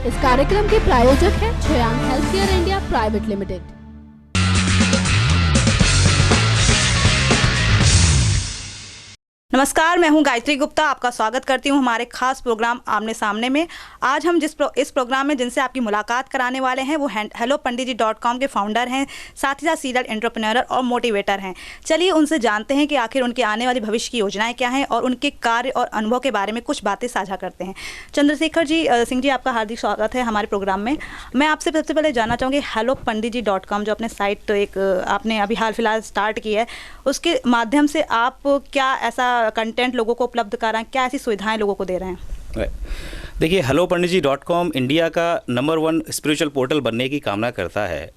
इस कार्यक्रम के प्रायोजक हैं छयान हेल्थकेयर इंडिया प्राइवेट लिमिटेड। नमस्कार, मैं हूं गायत्री गुप्ता। आपका स्वागत करती हूं हमारे खास प्रोग्राम आमने सामने में। आज हम इस प्रोग्राम में जिनसे आपकी मुलाकात कराने वाले हैं वो hellopanditji.com के फाउंडर हैं, साथ ही साथ सीरियल एंटरप्रेन्योर और मोटिवेटर हैं। चलिए उनसे जानते हैं कि आखिर उनके आने वाली भविष्य की योजनाएं क्या हैं और उनके कार्य और अनुभव के बारे में कुछ बातें साझा करते हैं। चंद्रशेखर सिंह जी, आपका हार्दिक स्वागत है हमारे प्रोग्राम में। मैं आपसे सबसे पहले जानना चाहूँगी hellopanditji.com जो अपने साइट एक आपने अभी हाल फिलहाल स्टार्ट की है, उसके माध्यम से आप क्या ऐसा कंटेंट लोगों को उपलब्ध कराएं, क्या ऐसी सुविधाएं लोगों को दे रहे हैं? देखिए, hellopanditji.com इंडिया का नंबर 1 स्पिरिचुअल पोर्टल बनने की कामना करता है।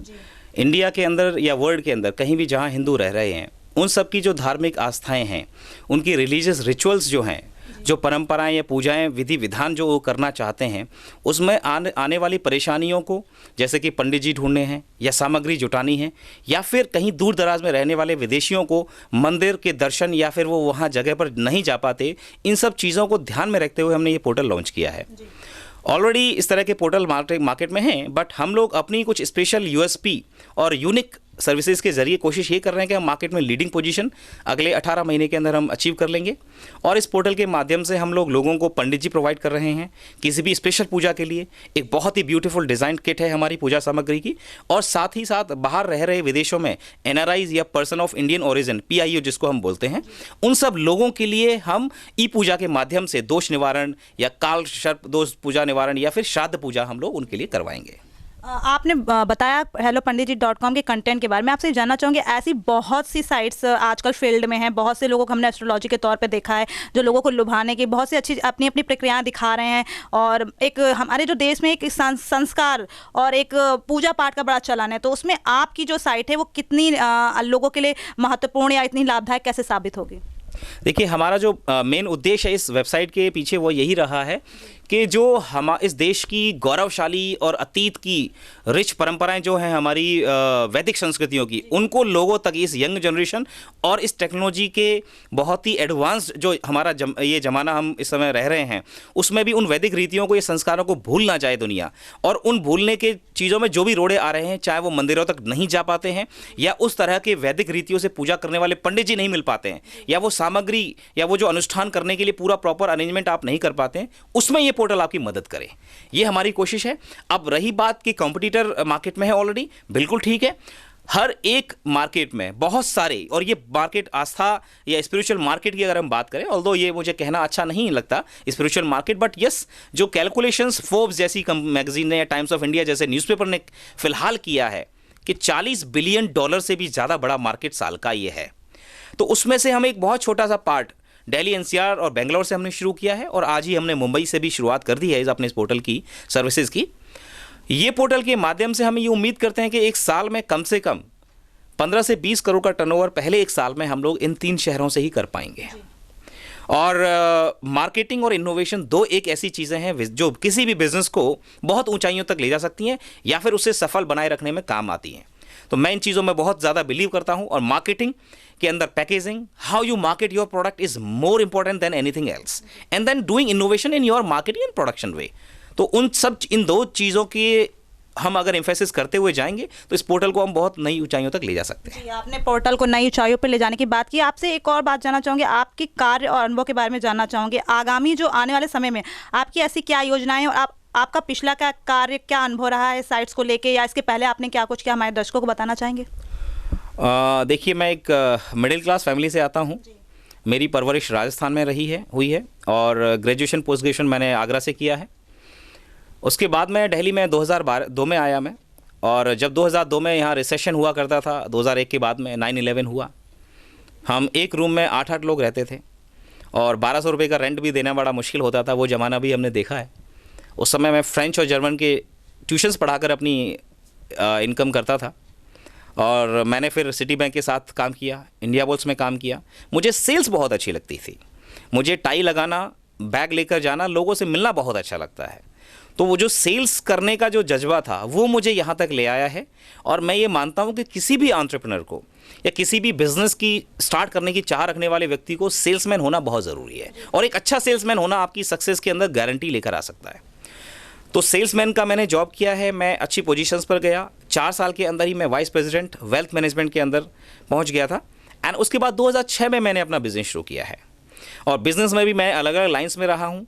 इंडिया के अंदर या वर्ल्ड के अंदर कहीं भी जहां हिंदू रह रहे हैं, उन सब की जो धार्मिक आस्थाएं हैं, उनकी रिलीजियस रिचुअल्स जो हैं, जो परंपराएं या पूजाएं, विधि विधान जो वो करना चाहते हैं, उसमें आने वाली परेशानियों को, जैसे कि पंडित जी ढूंढने हैं या सामग्री जुटानी है, या फिर कहीं दूर दराज में रहने वाले विदेशियों को मंदिर के दर्शन या फिर वो वहाँ जगह पर नहीं जा पाते, इन सब चीज़ों को ध्यान में रखते हुए हमने ये पोर्टल लॉन्च किया है। ऑलरेडी इस तरह के पोर्टल मार्केट में हैं, बट हम लोग अपनी कुछ स्पेशल यूएसपी और यूनिक सर्विसेज के जरिए कोशिश ये कर रहे हैं कि हम मार्केट में लीडिंग पोजीशन अगले 18 महीने के अंदर हम अचीव कर लेंगे। और इस पोर्टल के माध्यम से हम लोगों को पंडित जी प्रोवाइड कर रहे हैं किसी भी स्पेशल पूजा के लिए। एक बहुत ही ब्यूटीफुल डिज़ाइन किट है हमारी पूजा सामग्री की। और साथ ही साथ बाहर रह रहे विदेशों में एनआरआईज या person of Indian origin, PIO जिसको हम बोलते हैं, उन सब लोगों के लिए हम ई पूजा के माध्यम से दोष निवारण या काल सर्प दोष पूजा निवारण या फिर श्राद्ध पूजा हम लोग उनके लिए करवाएंगे। आपने बताया hellopanditji.com के कंटेंट के बारे में। आपसे जानना चाहूँगी, ऐसी बहुत सी साइट्स आजकल फील्ड में हैं, बहुत से लोगों को हमने एस्ट्रोलॉजी के तौर पे देखा है, जो लोगों को लुभाने की बहुत सी अच्छी अपनी अपनी प्रक्रियाएं दिखा रहे हैं। और एक हमारे जो देश में एक संस्कार और एक पूजा पाठ का बड़ा चलन है, तो उसमें आपकी जो साइट है वो कितनी लोगों के लिए महत्वपूर्ण या इतनी लाभदायक कैसे साबित होगी? देखिए, हमारा जो मेन उद्देश्य है इस वेबसाइट के पीछे वो यही रहा है कि जो इस देश की गौरवशाली और अतीत की रिच परंपराएं जो हैं हमारी वैदिक संस्कृतियों की, उनको लोगों तक, इस यंग जनरेशन और इस टेक्नोलॉजी के बहुत ही एडवांस्ड जो हमारा ये ज़माना हम इस समय रह रहे हैं, उसमें भी उन वैदिक रीतियों को, ये संस्कारों को भूल ना जाए दुनिया। और उन भूलने के चीज़ों में जो भी रोड़े आ रहे हैं, चाहे वो मंदिरों तक नहीं जा पाते हैं या उस तरह के वैदिक रीतियों से पूजा करने वाले पंडित जी नहीं मिल पाते हैं, या वो सामग्री या वो जो अनुष्ठान करने के लिए पूरा प्रॉपर अरेंजमेंट आप नहीं कर पाते हैं, उसमें ये पोर्टल आपकी मदद करे। ये हमारी कोशिश है। अब रही बात कि कंपटीटर मार्केट में है ऑलरेडी, बिल्कुल ठीक है। हर एक मार्केट में बहुत सारे, और ये मार्केट आस्था या स्पिरिचुअल मार्केट की अगर हम बात करें, ऑल्दो ये मुझे कहना अच्छा नहीं लगता स्पिरिचुअल मार्केट, बट यस, जो कैलकुलेशंस फोर्ब्स जैसी मैगजीन ने या टाइम्स ऑफ इंडिया जैसे न्यूज़पेपर ने फिलहाल किया है कि $40 बिलियन से भी ज़्यादा बड़ा मार्केट साल का ये है। तो उसमें से हम एक बहुत छोटा सा पार्ट दिल्ली, NCR और बेंगलोर से हमने शुरू किया है, और आज ही हमने मुंबई से भी शुरुआत कर दी है अपने इस पोर्टल की सर्विसेज की। ये पोर्टल के माध्यम से हम ये उम्मीद करते हैं कि एक साल में कम से कम 15 से 20 करोड़ का टर्नओवर पहले एक साल में हम लोग इन 3 शहरों से ही कर पाएंगे। और मार्केटिंग और इनोवेशन दो एक ऐसी चीज़ें हैं जो किसी भी बिजनेस को बहुत ऊंचाइयों तक ले जा सकती हैं या फिर उसे सफल बनाए रखने में काम आती हैं। तो मैं इन चीज़ों में बहुत ज़्यादा बिलीव करता हूं। और मार्केटिंग के अंदर packaging, how you market your product is more important than anything else, and then doing innovation in your marketing and production way. तो इन दो चीज़ों की हम अगर एम्फेसिस करते हुए जाएंगे तो इस पोर्टल को हम बहुत नई ऊंचाइयों तक ले जा सकते हैं। आपने पोर्टल को नई ऊंचाइयों पर ले जाने की बात की। आपसे एक और बात जानना चाहूँगी, आपकी कार्य और अनुभव के बारे में जानना चाहूँगी। आगामी जो आने वाले समय में आपकी ऐसी क्या योजनाएं और आपका पिछला क्या कार्य, क्या अनुभव रहा है साइट्स को लेके, या इसके पहले आपने क्या कुछ किया, हमारे दर्शकों को बताना चाहेंगे? देखिए, मैं एक मिडिल क्लास फैमिली से आता हूँ। मेरी परवरिश राजस्थान में हुई है और ग्रेजुएशन पोस्ट ग्रेजुएशन मैंने आगरा से किया है। उसके बाद मैं दिल्ली में 2002 में आया मैं, और जब 2002 में यहाँ रिसेशन हुआ करता था, 2001 के बाद में 9/11 हुआ। हम एक रूम में 8-8 लोग रहते थे और 1200 रुपये का रेंट भी देना बड़ा मुश्किल होता था। वो ज़माना भी हमने देखा है। उस समय मैं फ्रेंच और जर्मन के ट्यूशन्स पढ़ाकर अपनी इनकम करता था। और मैंने फिर सिटी बैंक के साथ काम किया, इंडिया पोस्ट में काम किया। मुझे सेल्स बहुत अच्छी लगती थी। मुझे टाई लगाना, बैग लेकर जाना, लोगों से मिलना बहुत अच्छा लगता है। तो वो जो सेल्स करने का जो जज्बा था वो मुझे यहाँ तक ले आया है। और मैं ये मानता हूँ कि किसी भी एंटरप्रेन्योर को या किसी भी बिजनेस की स्टार्ट करने की चाह रखने वाले व्यक्ति को सेल्समैन होना बहुत ज़रूरी है, और एक अच्छा सेल्समैन होना आपकी सक्सेस के अंदर गारंटी लेकर आ सकता है। तो सेल्समैन का मैंने जॉब किया है, मैं अच्छी पोजीशंस पर गया। 4 साल के अंदर ही मैं वाइस प्रेसिडेंट वेल्थ मैनेजमेंट के अंदर पहुंच गया था। एंड उसके बाद 2006 में मैंने अपना बिजनेस शुरू किया है। और बिजनेस में भी मैं अलग अलग लाइंस में रहा हूं।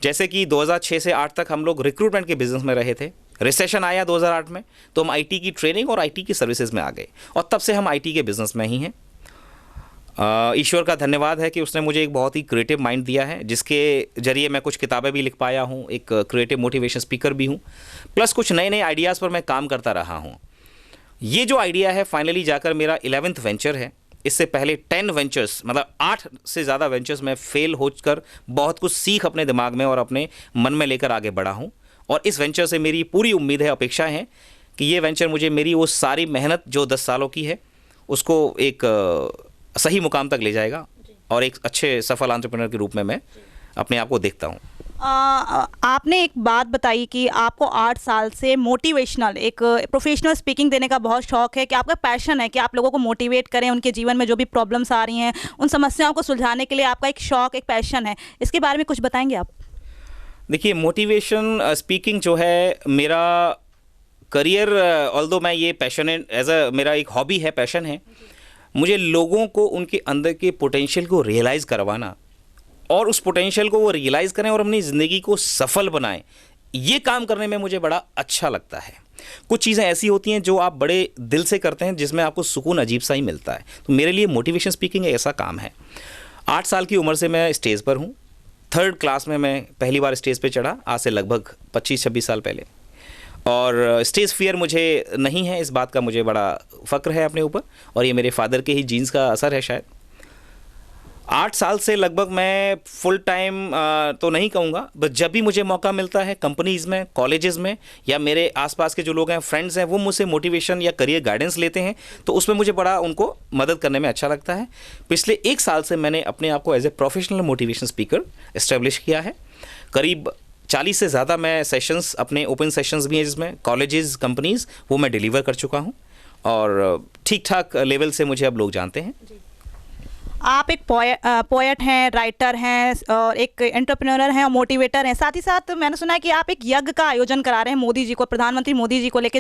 जैसे कि 2006 से 8 तक हम लोग रिक्रूटमेंट के बिजनेस में रहे थे। रिसेशन आया 2008 में, तो हम आईटी की ट्रेनिंग और आईटी की सर्विसेज में आ गए, और तब से हम आईटी के बिजनेस में ही हैं। ईश्वर का धन्यवाद है कि उसने मुझे एक बहुत ही क्रिएटिव माइंड दिया है, जिसके जरिए मैं कुछ किताबें भी लिख पाया हूँ, एक क्रिएटिव मोटिवेशन स्पीकर भी हूँ, प्लस कुछ नए नए आइडियाज़ पर मैं काम करता रहा हूँ। ये जो आइडिया है फाइनली जाकर मेरा 11th वेंचर है। इससे पहले 10 वेंचर्स, मतलब 8 से ज़्यादा वेंचर्स में फेल होकर बहुत कुछ सीख अपने दिमाग में और अपने मन में लेकर आगे बढ़ा हूँ। और इस वेंचर से मेरी पूरी उम्मीद है, अपेक्षा है कि ये वेंचर मुझे मेरी वो सारी मेहनत जो 10 सालों की है उसको एक सही मुकाम तक ले जाएगा, और एक अच्छे सफल एंटरप्रेन्योर के रूप में मैं अपने आप को देखता हूँ। आपने एक बात बताई कि आपको 8 साल से मोटिवेशनल, एक प्रोफेशनल स्पीकिंग देने का बहुत शौक है, कि आपका पैशन है कि आप लोगों को मोटिवेट करें, उनके जीवन में जो भी प्रॉब्लम्स आ रही हैं उन समस्याओं को सुलझाने के लिए आपका एक शौक, एक पैशन है। इसके बारे में कुछ बताएंगे आप? देखिए, मोटिवेशन स्पीकिंग जो है मेरा करियर, ऑल्दो मैं ये पैशनेट एज अ मेरा एक हॉबी है, पैशन है। मुझे लोगों को उनके अंदर के पोटेंशियल को रियलाइज़ करवाना, और उस पोटेंशियल को वो रियलाइज़ करें और अपनी ज़िंदगी को सफल बनाएं, ये काम करने में मुझे बड़ा अच्छा लगता है। कुछ चीज़ें ऐसी होती हैं जो आप बड़े दिल से करते हैं, जिसमें आपको सुकून अजीब सा ही मिलता है। तो मेरे लिए मोटिवेशन स्पीकिंग एक ऐसा काम है। 8 साल की उम्र से मैं स्टेज पर हूँ। 3rd क्लास में मैं पहली बार स्टेज पे चढ़ा, आज से लगभग 25-26 साल पहले। और स्टेज फियर मुझे नहीं है, इस बात का मुझे बड़ा फ़क्र है अपने ऊपर, और ये मेरे फादर के ही जीन्स का असर है शायद। 8 साल से लगभग मैं फुल टाइम तो नहीं कहूँगा, बस जब भी मुझे मौका मिलता है कंपनीज़ में, कॉलेजेस में, या मेरे आसपास के जो लोग हैं, फ्रेंड्स हैं, वो मुझसे मोटिवेशन या करियर गाइडेंस लेते हैं, तो उसमें मुझे बड़ा उनको मदद करने में अच्छा लगता है। पिछले 1 साल से मैंने अपने आप को as a professional motivation speaker establish किया है। करीब 40 से ज़्यादा मैं सेशंस, अपने ओपन सेशंस भी हैं जिसमें कॉलेजेस, कंपनीज़, वो मैं डिलीवर कर चुका हूँ, और ठीक ठाक लेवल से मुझे अब लोग जानते हैं। आप एक पोएट हैं, राइटर हैं, और एक एंटरप्रेन्योर हैं और मोटिवेटर हैं। साथ ही साथ मैंने सुना है कि आप एक यज्ञ का आयोजन करा रहे हैं मोदी जी को, प्रधानमंत्री मोदी जी को लेके,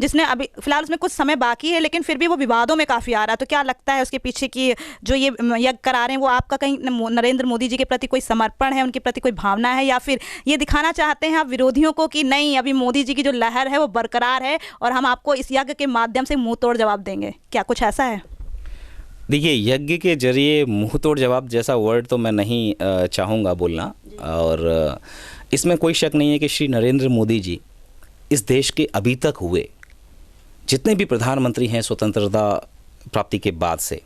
जिसने अभी फिलहाल उसमें कुछ समय बाकी है, लेकिन फिर भी वो विवादों में काफ़ी आ रहा है। तो क्या लगता है उसके पीछे की जो ये यज्ञ करा रहे हैं वो आपका कहीं नरेंद्र मोदी जी के प्रति कोई समर्पण है, उनके प्रति कोई भावना है, या फिर ये दिखाना चाहते हैं आप विरोधियों को कि नहीं, अभी मोदी जी की जो लहर है वो बरकरार है और हम आपको इस यज्ञ के माध्यम से मुँह तोड़ जवाब देंगे? क्या कुछ ऐसा है? देखिए, यज्ञ के जरिए मुंह तोड़ जवाब जैसा वर्ड तो मैं नहीं चाहूँगा बोलना, और इसमें कोई शक नहीं है कि श्री नरेंद्र मोदी जी इस देश के अभी तक हुए जितने भी प्रधानमंत्री हैं स्वतंत्रता प्राप्ति के बाद से,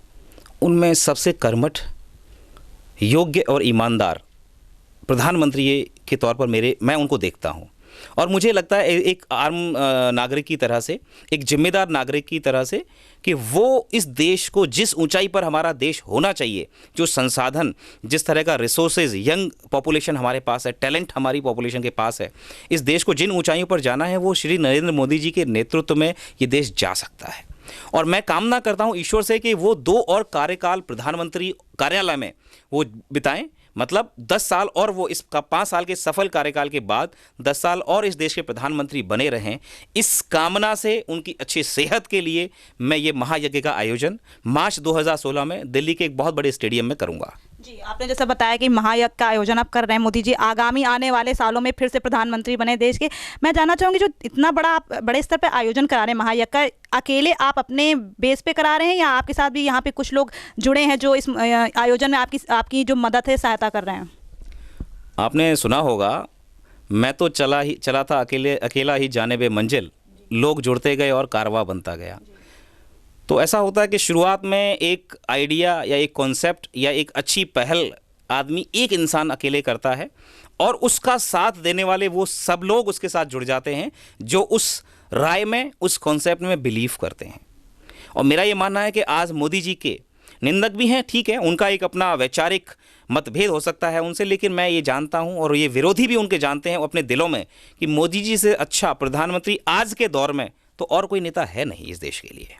उनमें सबसे कर्मठ, योग्य और ईमानदार प्रधानमंत्री के तौर पर मैं उनको देखता हूँ। और मुझे लगता है एक आम नागरिक की तरह से, एक जिम्मेदार नागरिक की तरह से, कि वो इस देश को जिस ऊंचाई पर हमारा देश होना चाहिए, जो संसाधन, जिस तरह का रिसोर्सेज, यंग पॉपुलेशन हमारे पास है, टैलेंट हमारी पॉपुलेशन के पास है, इस देश को जिन ऊंचाइयों पर जाना है वो श्री नरेंद्र मोदी जी के नेतृत्व में ये देश जा सकता है। और मैं कामना करता हूँ ईश्वर से कि वो 2 और कार्यकाल प्रधानमंत्री कार्यालय में वो बिताएं, मतलब 10 साल, और वो इसका 5 साल के सफल कार्यकाल के बाद 10 साल और इस देश के प्रधानमंत्री बने रहें। इस कामना से उनकी अच्छी सेहत के लिए मैं ये महायज्ञ का आयोजन मार्च 2016 में दिल्ली के एक बहुत बड़े स्टेडियम में करूंगा। जी, आपने जैसा बताया कि महायज्ञ का आयोजन आप कर रहे हैं, मोदी जी आगामी आने वाले सालों में फिर से प्रधानमंत्री बने देश के। मैं जानना चाहूँगी, जो इतना बड़ा आप बड़े स्तर पर आयोजन करा रहे हैं महायज्ञ का, अकेले आप अपने बेस पे करा रहे हैं, या आपके साथ भी यहाँ पे कुछ लोग जुड़े हैं जो इस आयोजन में आपकी जो मदद है, सहायता कर रहे हैं? आपने सुना होगा, मैं तो चला था अकेला ही जानिबे मंजिल, लोग जुड़ते गए और कारवां बनता गया। तो ऐसा होता है कि शुरुआत में एक आइडिया या एक कॉन्सेप्ट या एक अच्छी पहल आदमी, एक इंसान अकेले करता है, और उसका साथ देने वाले वो सब लोग उसके साथ जुड़ जाते हैं जो उस राय में, उस कॉन्सेप्ट में बिलीव करते हैं। और मेरा ये मानना है कि आज मोदी जी के निंदक भी हैं, ठीक है, उनका एक अपना वैचारिक मतभेद हो सकता है उनसे, लेकिन मैं ये जानता हूँ, और ये विरोधी भी उनके जानते हैं अपने दिलों में, कि मोदी जी से अच्छा प्रधानमंत्री आज के दौर में तो और कोई नेता है नहीं इस देश के लिए।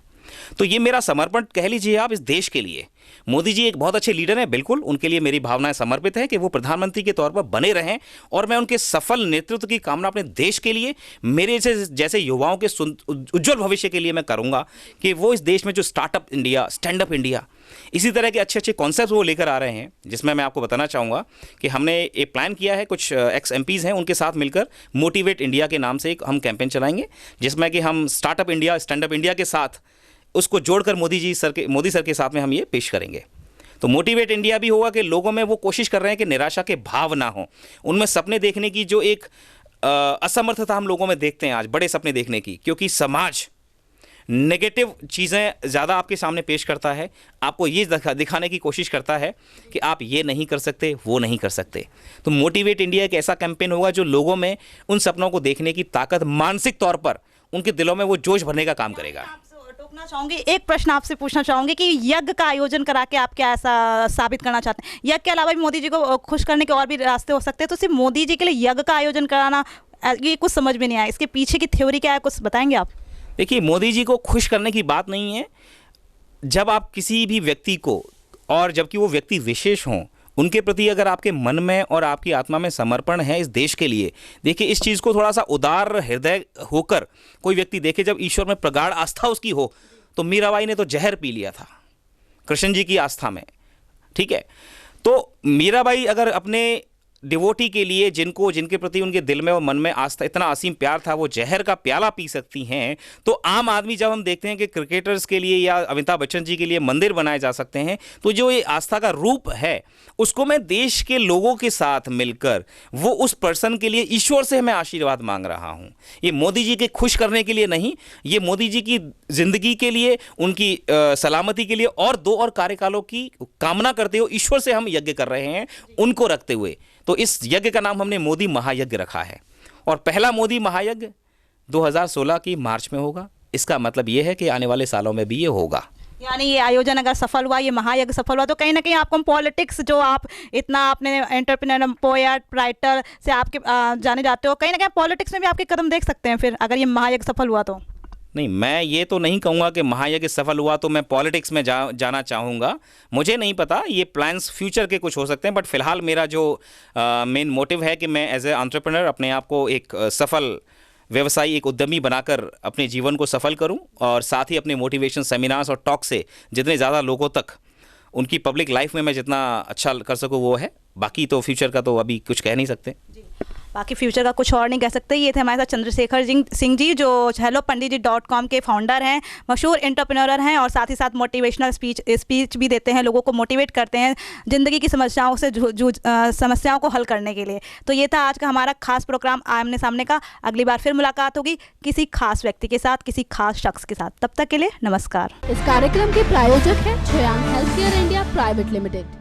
तो ये मेरा समर्पण कह लीजिए आप इस देश के लिए। मोदी जी एक बहुत अच्छे लीडर हैं, बिल्कुल उनके लिए मेरी भावनाएं समर्पित है कि वो प्रधानमंत्री के तौर पर बने रहें, और मैं उनके सफल नेतृत्व की कामना अपने देश के लिए, मेरे जैसे युवाओं के उज्जवल भविष्य के लिए मैं करूंगा कि वो इस देश में जो startup India, stand up India, इसी तरह के अच्छे अच्छे कॉन्सेप्ट वो लेकर आ रहे हैं, जिसमें मैं आपको बताना चाहूँगा कि हमने एक प्लान किया है, कुछ एक्स MPs हैं उनके साथ मिलकर मोटिवेट इंडिया के नाम से एक हम कैंपेन चलाएंगे, जिसमें कि हम startup India, stand up India के साथ उसको जोड़कर मोदी सर के साथ में हम ये पेश करेंगे। तो मोटिवेट इंडिया भी होगा कि लोगों में वो कोशिश कर रहे हैं कि निराशा के भाव ना हो, उनमें सपने देखने की जो एक असमर्थता हम लोगों में देखते हैं आज, बड़े सपने देखने की, क्योंकि समाज नेगेटिव चीज़ें ज़्यादा आपके सामने पेश करता है, आपको ये दिखाने की कोशिश करता है कि आप ये नहीं कर सकते, वो नहीं कर सकते। तो मोटिवेट इंडिया एक ऐसा कैंपेन होगा जो लोगों में उन सपनों को देखने की ताकत, मानसिक तौर पर उनके दिलों में वो जोश भरने का काम करेगा। टोकना चाहूंगी, एक प्रश्न आपसे पूछना चाहूंगी कि यज्ञ का आयोजन करा के आप क्या ऐसा साबित करना चाहते हैं? यज्ञ के अलावा भी मोदी जी को खुश करने के और भी रास्ते हो सकते हैं, तो सिर्फ मोदी जी के लिए यज्ञ का आयोजन कराना, ये कुछ समझ में नहीं आया, इसके पीछे की थ्योरी क्या है, कुछ बताएंगे आप? देखिए, मोदी जी को खुश करने की बात नहीं है। जब आप किसी भी व्यक्ति को, और जबकि वो व्यक्ति विशेष हों, उनके प्रति अगर आपके मन में और आपकी आत्मा में समर्पण है इस देश के लिए, देखिए इस चीज़ को थोड़ा सा उदार हृदय होकर कोई व्यक्ति देखे, जब ईश्वर में प्रगाढ़ आस्था उसकी हो, तो मीराबाई ने तो जहर पी लिया था कृष्ण जी की आस्था में, ठीक है। तो मीराबाई अगर अपने डिवोटी के लिए, जिनके प्रति उनके दिल में और मन में आस्था, इतना असीम प्यार था, वो जहर का प्याला पी सकती हैं, तो आम आदमी जब हम देखते हैं कि क्रिकेटर्स के लिए या अमिताभ बच्चन जी के लिए मंदिर बनाए जा सकते हैं, तो जो ये आस्था का रूप है, उसको मैं देश के लोगों के साथ मिलकर वो उस पर्सन के लिए ईश्वर से मैं आशीर्वाद मांग रहा हूँ। ये मोदी जी के खुश करने के लिए नहीं, ये मोदी जी की जिंदगी के लिए, उनकी सलामती के लिए, और 2 और कार्यकालों की कामना करते हुए ईश्वर से हम यज्ञ कर रहे हैं, उनको रखते हुए। तो इस यज्ञ का नाम हमने मोदी महायज्ञ रखा है, और पहला मोदी महायज्ञ 2016 की मार्च में होगा। इसका मतलब ये है कि आने वाले सालों में भी ये होगा। यानी ये आयोजन अगर सफल हुआ, ये महायज्ञ सफल हुआ, तो कहीं ना कहीं आपको पॉलिटिक्स, जो आप इतना आपने एंटरप्रेन्योर, पोएट, राइटर से आपके जाने जाते हो, कहीं ना कहीं पॉलिटिक्स में भी आपके कदम देख सकते हैं फिर, अगर ये महायज्ञ सफल हुआ तो? नहीं, मैं ये तो नहीं कहूँगा कि महायज्ञ सफल हुआ तो मैं पॉलिटिक्स में जाना चाहूँगा। मुझे नहीं पता, ये प्लान्स फ्यूचर के कुछ हो सकते हैं, बट फिलहाल मेरा जो मेन मोटिव है कि मैं एज ए एंटरप्रेन्योर अपने आप को एक सफल व्यवसायी, एक उद्यमी बनाकर अपने जीवन को सफल करूं, और साथ ही अपने मोटिवेशन सेमिनार्स और टॉक से जितने ज़्यादा लोगों तक उनकी पब्लिक लाइफ में मैं जितना अच्छा कर सकूं वो है। बाकी तो फ्यूचर का तो अभी कुछ कह नहीं सकते। बाकी फ्यूचर का कुछ और नहीं कह सकते। ये थे हमारे साथ चंद्रशेखर सिंह जी, जो hellopanditji.com के फाउंडर हैं, मशहूर एंटरप्रेन्योर हैं, और साथ ही साथ मोटिवेशनल स्पीच भी देते हैं, लोगों को मोटिवेट करते हैं ज़िंदगी की समस्याओं से समस्याओं को हल करने के लिए। तो ये था आज का हमारा खास प्रोग्राम आमने सामने का। अगली बार फिर मुलाकात होगी किसी खास व्यक्ति के साथ, किसी खास शख्स के साथ। तब तक के लिए नमस्कार। इस कार्यक्रम के प्रायोजक हैं Shreyank health care India private limited.